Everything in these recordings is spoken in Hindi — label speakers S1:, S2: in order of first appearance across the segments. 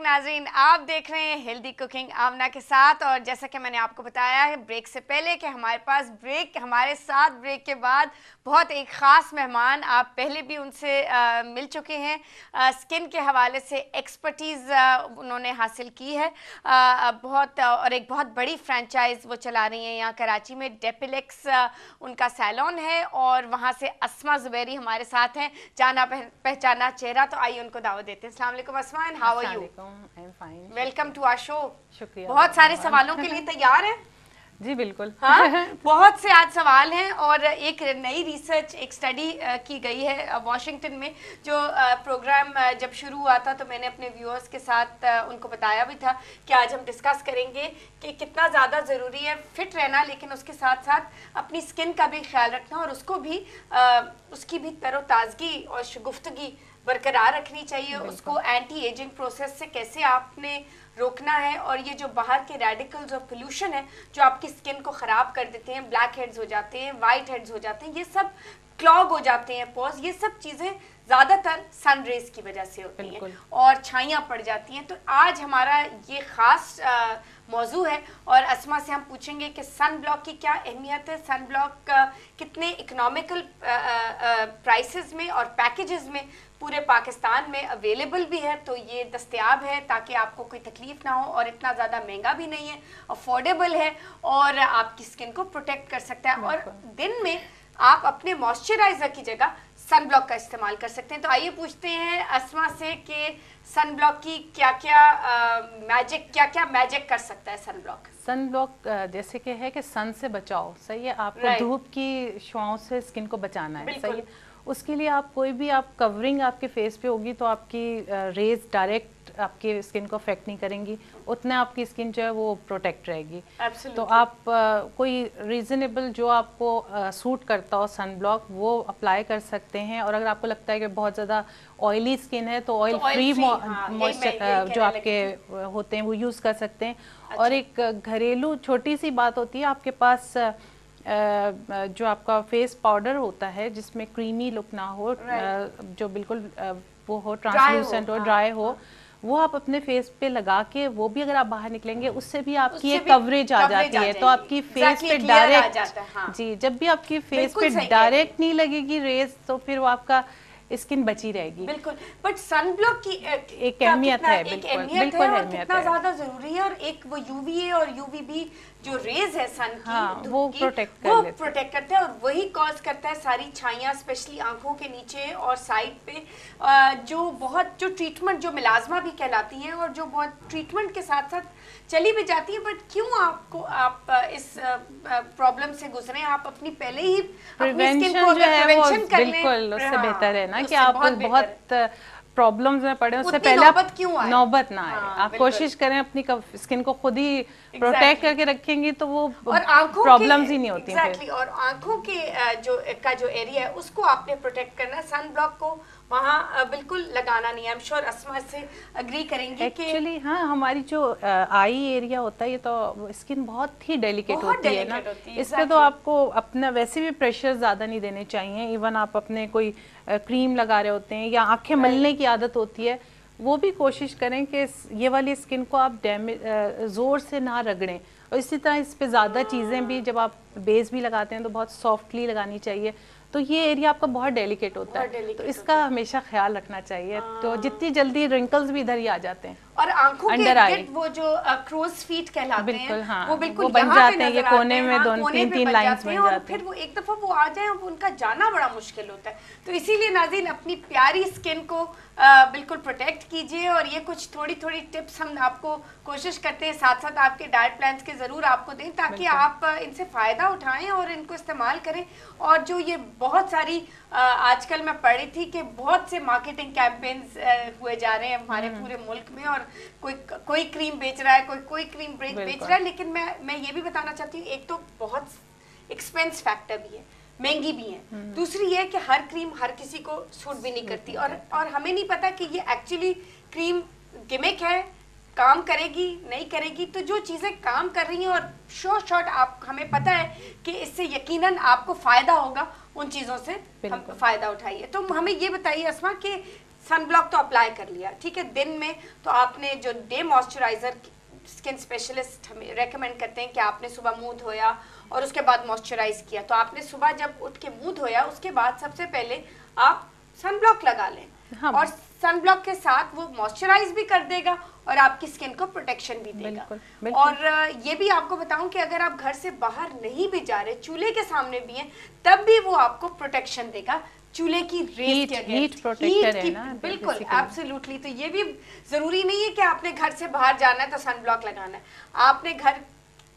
S1: नाज़रीन, आप देख रहे हैं हेल्दी कुकिंग आमना के साथ। और जैसा कि मैंने आपको बताया है ब्रेक से पहले कि हमारे पास हमारे साथ ब्रेक के बाद बहुत एक ख़ास मेहमान, आप पहले भी उनसे मिल चुके हैं। स्किन के हवाले से एक्सपर्टीज़ उन्होंने हासिल की है और एक बहुत बड़ी फ्रेंचाइज वो चला रही हैं यहाँ कराची में। डेपिलेक्स उनका सैलून है और वहाँ से अस्मा ज़ुबैरी हमारे साथ हैं, जाना पहचाना चेहरा। तो आइए उनको दावत देते हैं। अस्सलाम वालेकुम Asma, how are you? Welcome to our show.
S2: शुक्रिया।
S1: बहुत सारे सवालों के लिए तैयार हैं?
S2: जी बिल्कुल।
S1: हाँ, बहुत से आज सवाल हैं। और एक नई रिसर्च, एक स्टडी की गई है वॉशिंगटन में। जो प्रोग्राम जब शुरू हुआ था तो मैंने अपने व्यूअर्स के साथ उनको बताया भी था कि आज हम डिस्कस करेंगे कि कितना ज़्यादा ज़रूरी है फिट रहना, लेकिन उसके साथ साथ अपनी स्किन का भी ख्याल रखना और उसको भी उसकी भी तरोताज़गी और शगुफ्तगी बरकरार रखनी चाहिए। उसको एंटी एजिंग प्रोसेस से कैसे आपने रोकना है। और ये जो बाहर के रेडिकल्स और पोल्यूशन है जो आपकी स्किन को ख़राब कर देते हैं, ब्लैक हेड्स हो जाते हैं, वाइट हेड्स हो जाते हैं, ये सब क्लॉग हो जाते हैं पोर्स, ये सब चीज़ें ज़्यादातर सन रेज की वजह से होती हैं और छाइयाँ पड़ जाती हैं। तो आज हमारा ये ख़ास मौजू है और अस्मा से हम पूछेंगे कि सन ब्लॉक की क्या अहमियत है, सन ब्लॉक कितने इकोनॉमिकल प्राइसेस में और पैकेजेस में पूरे पाकिस्तान में अवेलेबल भी है। तो ये दस्तयाब है ताकि आपको कोई तकलीफ ना हो और इतना ज़्यादा महंगा भी नहीं है, अफोर्डेबल है और आपकी स्किन को प्रोटेक्ट कर सकता है। और दिन में आप अपने मॉइस्चराइजर की जगह सन ब्लॉक का इस्तेमाल कर सकते हैं। तो आइए पूछते हैं अस्मा से कि सन ब्लॉक की क्या क्या मैजिक कर सकता है सन ब्लॉक?
S2: सन ब्लॉक जैसे कि है कि सन से बचाओ, सही है, आपको धूप की शुआओं से स्किन को बचाना है, सही है। उसके लिए आप कोई भी आप कवरिंग आपके फेस पे होगी तो आपकी रेज डायरेक्ट आपके स्किन को अफेक्ट नहीं करेंगी, उतने आपकी स्किन जो है वो प्रोटेक्ट रहेगी। तो आप कोई रीज़नेबल जो आपको सूट करता हो सन ब्लॉक वो अप्लाई कर सकते हैं। और अगर आपको लगता है कि बहुत ज़्यादा ऑयली स्किन है तो ऑयल फ्री मॉइस्चर जो आपके होते हैं वो यूज़ कर सकते हैं। अच्छा। और एक घरेलू छोटी सी बात होती है, आपके पास जो आपका फेस पाउडर होता है जिसमें क्रीमी लुक ना हो, जो बिल्कुल वो हो ट्रांसलूसेंट हो, ड्राई हो, वो आप अपने फेस पे लगा के वो भी अगर आप बाहर निकलेंगे उससे भी आपकी एक कवरेज आ जाती है। तो आपकी फेस पे डायरेक्ट जी, जब भी आपकी फेस पे डायरेक्ट नहीं लगेगी रेज तो फिर वो आपका स्किन बची रहेगी।
S1: बिल्कुल। बट सन ब्लॉक की
S2: एक अहमियत है, बिल्कुल
S1: कितना ज्यादा जरूरी है। और एक वो यूवीए और यूवीबी जो रेज है सन की,
S2: हाँ, वो प्रोटेक्ट
S1: करते हैं और वही कॉज करता है सारी छाइयाँ, स्पेशली आंखों के नीचे और साइड पे जो ट्रीटमेंट जो मिलाजमा भी कहलाती हैं और जो बहुत ट्रीटमेंट के साथ साथ चली भी जाती है। बट क्यों आप इस प्रॉब्लम से गुजरे, आप अपनी पहले ही
S2: प्रिवेंशन जो है वो बिल्कुल उससे बेहतर है ना कि आप बहुत प्रॉब्लम्स में पड़े उससे पहले नौबत ना आए। आप कोशिश करें अपनी स्किन को खुद ही प्रोटेक्ट करके रखेंगे तो वो प्रॉब्लम्स ही नहीं होती।
S1: और आंखों के जो एरिया है उसको आपने प्रोटेक्ट करना है, सन ब्लॉक को वहाँ बिल्कुल लगाना नहीं है। आई एम श्योर अस्मा से अग्री करेंगी
S2: एक्चुअली। हाँ, हमारी जो आई एरिया होता है ये तो स्किन बहुत ही डेलिकेट होती है ना, इस पे तो आपको अपना वैसे भी प्रेशर ज़्यादा नहीं देने चाहिए। इवन आप अपने कोई क्रीम लगा रहे होते हैं या आंखें मलने की आदत होती है, वो भी कोशिश करें कि ये वाली स्किन को आप ज़ोर से ना रगड़ें। और इसी तरह इस पे ज़्यादा चीज़ें भी जब आप बेस भी लगाते हैं तो बहुत सॉफ्टली लगानी चाहिए। तो ये एरिया आपका बहुत डेलिकेट होता है, तो इसका हमेशा ख्याल रखना चाहिए। तो जितनी जल्दी रिंकल्स भी इधर ही आ जाते हैं।
S1: और आंखों के वो जो क्रोज फीट कहलाते हैं,
S2: हाँ,
S1: वो बिल्कुल
S2: वो बन जाते हैं, ये कोने में तीन लाइंस बन जाते हैं।
S1: फिर वो एक दफा वो आ जाए उनका जाना बड़ा मुश्किल होता है। तो इसीलिए नाज़रीन अपनी प्यारी स्किन को बिल्कुल प्रोटेक्ट कीजिए। और ये कुछ थोड़ी टिप्स हम आपको कोशिश करते हैं साथ साथ आपके डाइट प्लान्स के ज़रूर आपको दें ताकि आप इनसे फ़ायदा उठाएं और इनको इस्तेमाल करें। और जो ये बहुत सारी आजकल मैं पढ़ी थी कि बहुत से मार्केटिंग कैंपेन्स हुए जा रहे हैं हमारे पूरे मुल्क में, और कोई क्रीम बेच रहा है, कोई क्रीम बेच रहा है। लेकिन मैं ये भी बताना चाहती हूँ, एक तो बहुत एक्सपेंस फैक्टर भी है, महंगी भी है। दूसरी ये है कि हर क्रीम हर किसी को सूट भी नहीं करती और हमें नहीं पता कि ये एक्चुअली क्रीम गिमिक है काम करेगी नहीं करेगी, तो जो चीज़ें काम कर रही हैं और शॉर्ट आप हमें पता है कि इससे यकीनन आपको फ़ायदा होगा, उन चीज़ों से हम फ़ायदा उठाइए। तो हमें ये बताइए अस्मा कि सन ब्लॉक तो अप्लाई कर लिया, ठीक है, दिन में तो आपने जो डे मॉइस्चराइज़र स्किन स्पेशलिस्ट हमें रेकमेंड करते हैं कि आपने सुबह मुंह धोया और उसके बाद मॉइस्चराइज किया, तो आपने सुबह जब उठ के मुंह धोया उसके बाद सबसे पहले आप सन ब्लॉक लगा लें। हाँ। और सन ब्लॉक के साथ वो मॉइस्चराइज भी कर देगा और आपकी स्किन को प्रोटेक्शन भी देगा। बिल्कुल, बिल्कुल। और ये भी आपको बताऊं कि अगर आप घर से बाहर नहीं भी जा रहे, चूल्हे के सामने भी हैं, तब भी वो आपको प्रोटेक्शन देगा चूल्हे की रेस के अगेंस्ट, हीट प्रोटेक्टर है ना। बिल्कुल, एब्सोल्युटली। तो ये भी जरूरी नहीं है कि आपने घर से बाहर जाना है तो सन ब्लॉक लगाना है, आपने घर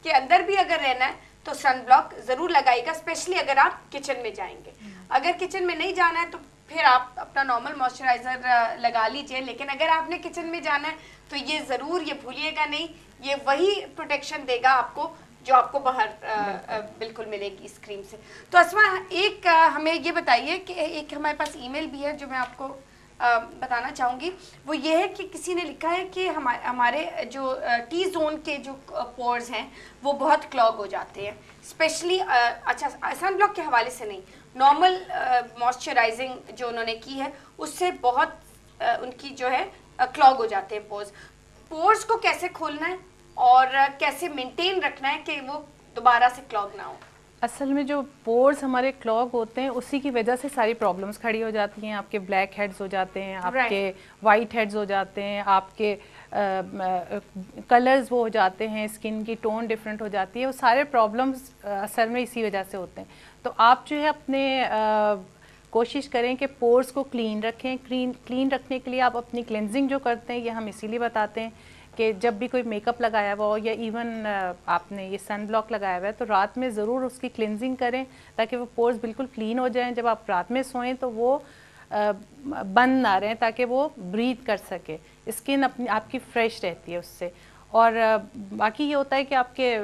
S1: के अंदर भी अगर रहना है तो सन ब्लॉक जरूर लगाइएगा, स्पेशली अगर आप किचन में जाएंगे। अगर किचन में नहीं जाना है तो फिर आप अपना नॉर्मल मॉइस्चराइजर लगा लीजिए, लेकिन अगर आपने किचन में जाना है तो ये ज़रूर, ये भूलिएगा नहीं, ये वही प्रोटेक्शन देगा आपको जो आपको बाहर बिल्कुल मिलेगी इस क्रीम से। तो अस्मा एक हमें ये बताइए कि एक हमारे पास ईमेल भी है जो मैं आपको बताना चाहूँगी। वो ये है कि किसी ने लिखा है कि हमारे जो टी जोन के जो पोर्स हैं वो बहुत क्लॉग हो जाते हैं, स्पेशली अच्छा सन ब्लॉक के हवाले से नहीं, नॉर्मल मॉइस्चराइजिंग जो उन्होंने की है उससे बहुत उनकी जो है क्लॉग हो जाते हैं पोर्स। पोर्स को कैसे खोलना है और कैसे मेंटेन रखना है कि वो दोबारा से क्लॉग ना हो?
S2: असल में जो पोर्स हमारे क्लॉग होते हैं उसी की वजह से सारी प्रॉब्लम्स खड़ी हो जाती हैं। आपके ब्लैक हेड्स हो जाते हैं, आपके वाइट हेड्स हो जाते हैं, आपके कलर्स वो हो जाते हैं, स्किन की टोन डिफरेंट हो जाती है, वो सारे प्रॉब्लम्स असल में इसी वजह से होते हैं। तो आप जो है अपने कोशिश करें कि पोर्स को क्लीन रखें। क्लीन रखने के लिए आप अपनी क्लेंजिंग जो करते हैं, ये हम इसीलिए बताते हैं कि जब भी कोई मेकअप लगाया हुआ हो या इवन आपने ये सन ब्लॉक लगाया हुआ है तो रात में ज़रूर उसकी क्लिनजिंग करें ताकि वो पोर्स बिल्कुल क्लीन हो जाएं। जब आप रात में सोएं तो वो बंद ना रहें ताकि वो ब्रीथ कर सके, स्किन अपनी आपकी फ्रेश रहती है उससे। और बाकी ये होता है कि आपके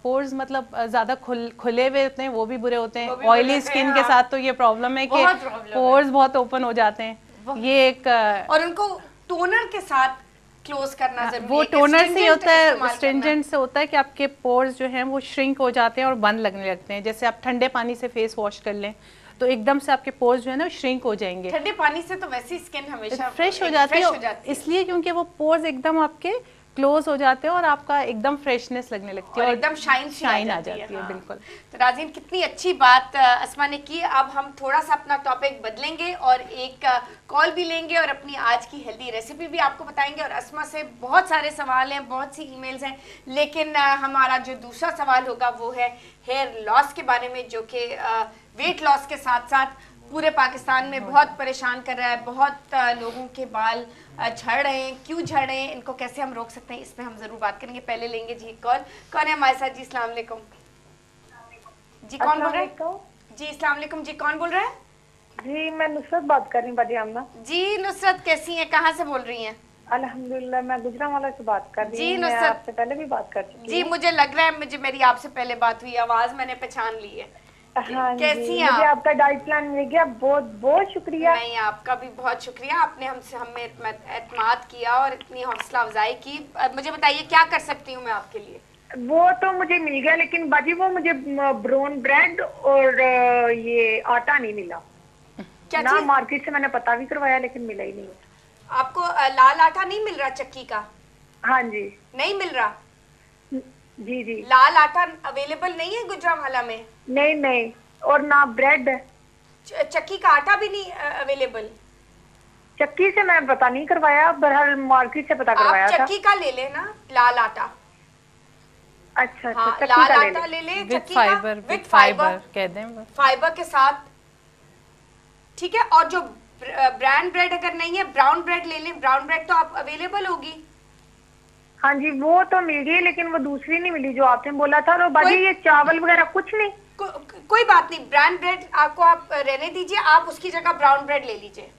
S2: पोर्स मतलब ज़्यादा खुले हुए होते हैं, वो भी बुरे होते हैं। ऑयली स्किन के साथ तो ये प्रॉब्लम है कि पोर्स बहुत ओपन हो जाते हैं। ये एक
S1: और उनको टोनर के साथ क्लोज करना जरूरी है।
S2: वो टोनर से होता है, स्ट्रिंजेंट से होता है कि आपके पोर्स जो हैं वो श्रिंक हो जाते हैं और बंद लगने लगते हैं। जैसे आप ठंडे पानी से फेस वॉश कर लें तो एकदम से आपके पोर्स जो है ना श्रिंक हो जाएंगे।
S1: ठंडे पानी से तो वैसी स्किन हमेशा
S2: फ्रेश हो जाती है, इसलिए क्योंकि वो पोर्स एकदम आपके क्लोज हो जाते हैं और आपका एकदम फ्रेशनेस लगने लगती है और
S1: एकदम शाइन
S2: आ जाती है। बिल्कुल।
S1: तो राजीन कितनी अच्छी बात अस्मा ने की। अब हम थोड़ा सा अपना टॉपिक बदलेंगे और एक कॉल भी लेंगे और अपनी आज की हेल्दी रेसिपी भी आपको बताएंगे। और अस्मा से बहुत सारे सवाल हैं, बहुत सी ईमेल्स हैं, लेकिन हमारा जो दूसरा सवाल होगा वो है हेयर लॉस के बारे में, जो कि वेट लॉस के साथ साथ पूरे पाकिस्तान में बहुत परेशान कर रहा है। बहुत लोगों के बाल झड़ रहे हैं, क्यों झड़ रहे हैं, इनको कैसे हम रोक सकते हैं, इस पे हम जरूर बात करेंगे। पहले लेंगे जी कॉल। कौन है हमारे साथ? जी अस्सलाम वालेकुम। जी कौन बोल रहे हैं? जी अस्सलाम वालेकुम। जी कौन बोल रहा है?
S3: जी मैं नुसरत बात कर रही हूँ बदियामना।
S1: जी नुसरत कैसी हैं, कहाँ से बोल रही हैं?
S3: अल्हम्दुलिल्लाह, मैं गुजरांवाला से बात कर रही हूँ।
S1: जी नुसरत,
S3: आपसे पहले भी बात कर चुकी
S1: जी मुझे लग रहा है मुझे मेरी आपसे पहले बात हुई, आवाज मैंने पहचान ली है।
S3: हाँ,
S1: कैसी हैं
S3: मुझे आपका डाइट प्लान मिल गया, बहुत बहुत शुक्रिया।
S1: नहीं, आपका भी बहुत शुक्रिया, आपने हमें एतमाद किया और इतनी हौसला अफजाई की। मुझे बताइए क्या कर सकती हूँ मैं आपके लिए?
S3: वो तो मुझे मिल गया, लेकिन बाजी वो मुझे ब्राउन ब्रेड और ये आटा नहीं मिला।
S1: क्या
S3: ना मार्केट से मैंने पता भी करवाया लेकिन मिला ही नहीं।
S1: आपको लाल आटा नहीं मिल रहा चक्की का?
S3: हाँ जी,
S1: नहीं मिल रहा।
S3: जी जी,
S1: लाल आटा अवेलेबल नहीं है गुजरांवाला में?
S3: नहीं नहीं, और ना ब्रेड।
S1: चक्की का आटा भी नहीं अवेलेबल?
S3: चक्की से मैं पता नहीं करवाया, बहरहाल मार्केट से पता करवाया था।
S1: चक्की का ले लेना लाल आटा।
S3: अच्छा अच्छा,
S1: हाँ,
S3: चक्की
S1: लाल
S3: का
S1: आटा ले ले,
S2: विद फाइबर, विद फाइबर कह दें,
S1: फाइबर के साथ, ठीक है। और जो ब्रांड ब्रेड अगर नहीं है, ब्राउन ब्रेड ले लें। ब्राउन ब्रेड तो आप अवेलेबल होगी।
S3: हाँ जी, वो तो मिल गई, लेकिन वो दूसरी नहीं मिली जो आपने बोला था। और बाकी ये चावल वगैरह कुछ नहीं?
S1: कोई बात नहीं, ब्रांड ब्रेड आपको आप रहने दीजिए, आप उसकी जगह ब्राउन ब्रेड ले लीजिए।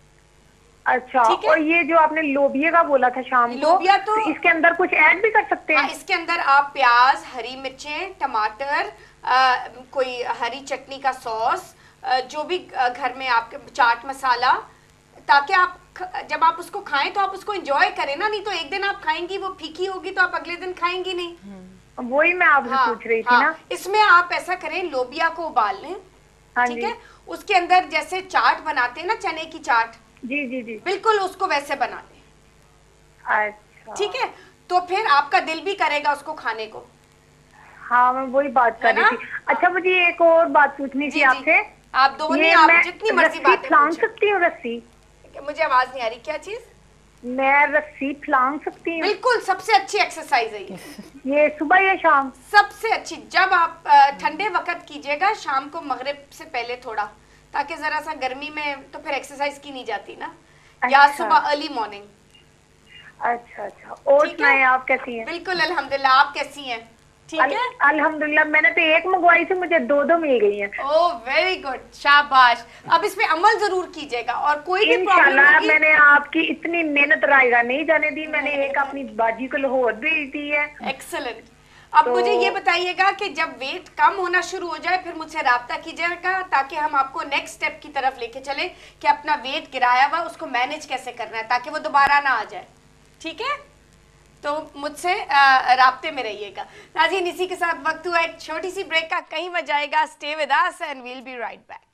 S3: अच्छा, और ये जो आपने लोबिया का बोला था शाम को,
S1: लोबिया तो
S3: इसके अंदर कुछ ऐड भी कर सकते हैं?
S1: हाँ, इसके अंदर आप प्याज, हरी मिर्चें, टमाटर, कोई हरी चटनी का सॉस, जो भी घर में आपके चाट मसाला, ताकि आप जब आप उसको खाएं तो आप उसको एंजॉय करें ना, नहीं तो एक दिन आप खाएंगी वो फीकी होगी तो आप अगले दिन खाएंगी नहीं।
S3: वही मैं आपसे पूछ रही थी ना।
S1: इसमें आप ऐसा करें, लोबिया को उबाल लें, ठीक है, उसके अंदर जैसे चाट बनाते हैं ना, चने की चाट,
S3: जी जी जी,
S1: बिल्कुल उसको वैसे बना लें।
S3: अच्छा
S1: ठीक है, तो फिर आपका दिल भी करेगा उसको खाने को।
S3: हाँ, मैं वही बात कर रही थी। अच्छा, मुझे एक और बात पूछनी थी आपसे।
S1: आप दो नहीं, आप जितनी मर्जी बातें
S3: फलांग सकती हूँ? रस्सी?
S1: मुझे आवाज नहीं आ रही, क्या चीज?
S3: मैं रस्सी फलांग सकती हूँ?
S1: बिल्कुल, सबसे अच्छी एक्सरसाइज है
S3: ये सुबह या शाम?
S1: सबसे अच्छी जब आप ठंडे वक्त कीजिएगा, शाम को मगरिब से पहले थोड़ा, ताकि जरा सा गर्मी में तो फिर एक्सरसाइज की नहीं जाती ना। या सुबह अर्ली मॉर्निंग।
S3: अच्छा, और सुनाएं, आप कैसी हैं?
S1: बिल्कुल अल्हम्दुलिल्लाह, आप कैसी हैं? ठीक है,
S3: अल्हम्दुलिल्लाह। मैंने तो एक मंगवाई थी, मुझे दो मिल गई हैं।
S1: ओह वेरी गुड, शाबाश। अब इसमें अमल जरूर कीजिएगा, और कोई भी प्रॉब्लम होगी,
S3: मैंने आपकी इतनी मेहनत रायगा नहीं जाने दी। मैंने एक अपनी बाजी को लाहौर भेज दी है।
S1: एक्सीलेंट। अब मुझे ये बताइएगा कि जब वेट कम होना शुरू हो जाए फिर मुझसे राब्ता कीजिएगा, ताकि हम आपको नेक्स्ट स्टेप की तरफ लेके चले कि अपना वेट गिराया हुआ उसको मैनेज कैसे करना है ताकि वो दोबारा ना आ जाए। ठीक है, तो मुझसे राब्ते में रहिएगा। नाज़रीन, इसी के साथ वक्त हुआ एक छोटी सी ब्रेक का, कहीं मत जाएगा, stay with us and we'll be right back.